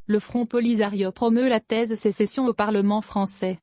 Le Front Polisario promeut la thèse sécession au Parlement français.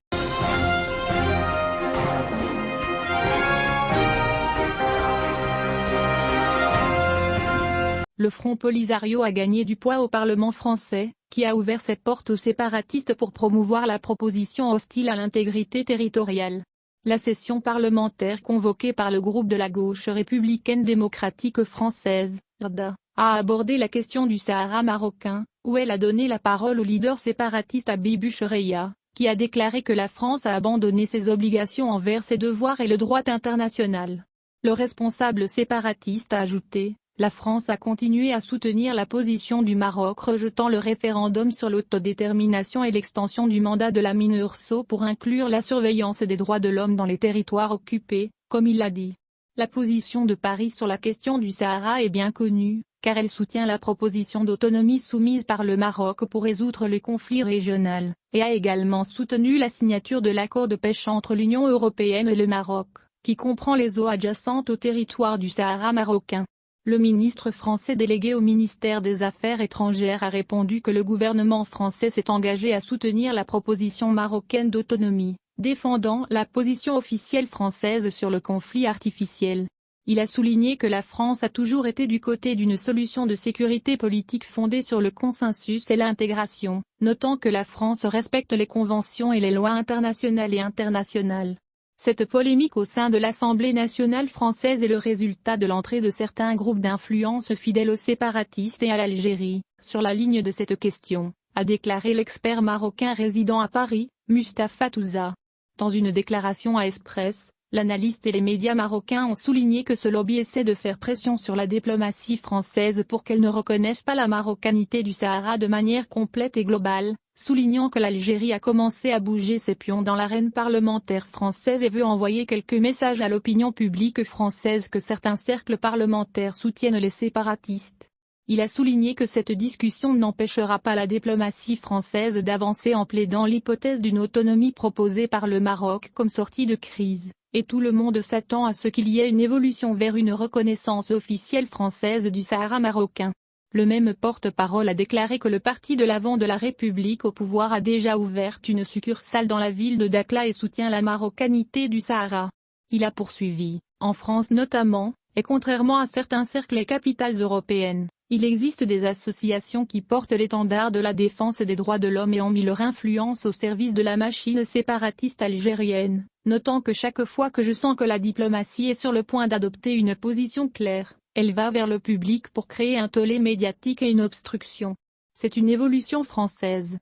Le Front Polisario a gagné du poids au Parlement français, qui a ouvert ses portes aux séparatistes pour promouvoir la proposition hostile à l'intégrité territoriale. La session parlementaire convoquée par le groupe de la gauche républicaine démocratique française, RDA, a abordé la question du Sahara marocain, où elle a donné la parole au leader séparatiste Habibou Chreya, qui a déclaré que la France a abandonné ses obligations envers ses devoirs et le droit international. Le responsable séparatiste a ajouté: la France a continué à soutenir la position du Maroc rejetant le référendum sur l'autodétermination et l'extension du mandat de la MINURSO pour inclure la surveillance des droits de l'homme dans les territoires occupés, comme il l'a dit. La position de Paris sur la question du Sahara est bien connue, car elle soutient la proposition d'autonomie soumise par le Maroc pour résoudre le conflit régional, et a également soutenu la signature de l'accord de pêche entre l'Union européenne et le Maroc, qui comprend les eaux adjacentes au territoire du Sahara marocain. Le ministre français délégué au ministère des Affaires étrangères a répondu que le gouvernement français s'est engagé à soutenir la proposition marocaine d'autonomie, défendant la position officielle française sur le conflit artificiel. Il a souligné que la France a toujours été du côté d'une solution de sécurité politique fondée sur le consensus et l'intégration, notant que la France respecte les conventions et les lois internationales et internationales. Cette polémique au sein de l'Assemblée nationale française est le résultat de l'entrée de certains groupes d'influence fidèles aux séparatistes et à l'Algérie, sur la ligne de cette question, a déclaré l'expert marocain résidant à Paris, Mustapha Touza. Dans une déclaration à Express, l'analyste et les médias marocains ont souligné que ce lobby essaie de faire pression sur la diplomatie française pour qu'elle ne reconnaisse pas la marocanité du Sahara de manière complète et globale, soulignant que l'Algérie a commencé à bouger ses pions dans l'arène parlementaire française et veut envoyer quelques messages à l'opinion publique française que certains cercles parlementaires soutiennent les séparatistes. Il a souligné que cette discussion n'empêchera pas la diplomatie française d'avancer en plaidant l'hypothèse d'une autonomie proposée par le Maroc comme sortie de crise, et tout le monde s'attend à ce qu'il y ait une évolution vers une reconnaissance officielle française du Sahara marocain. Le même porte-parole a déclaré que le parti de l'Avant de la République au pouvoir a déjà ouvert une succursale dans la ville de Dakhla et soutient la marocanité du Sahara. Il a poursuivi, en France notamment, et contrairement à certains cercles et capitales européennes, il existe des associations qui portent l'étendard de la défense des droits de l'homme et ont mis leur influence au service de la machine séparatiste algérienne, notant que chaque fois que je sens que la diplomatie est sur le point d'adopter une position claire, elle va vers le public pour créer un tollé médiatique et une obstruction. C'est une évolution française.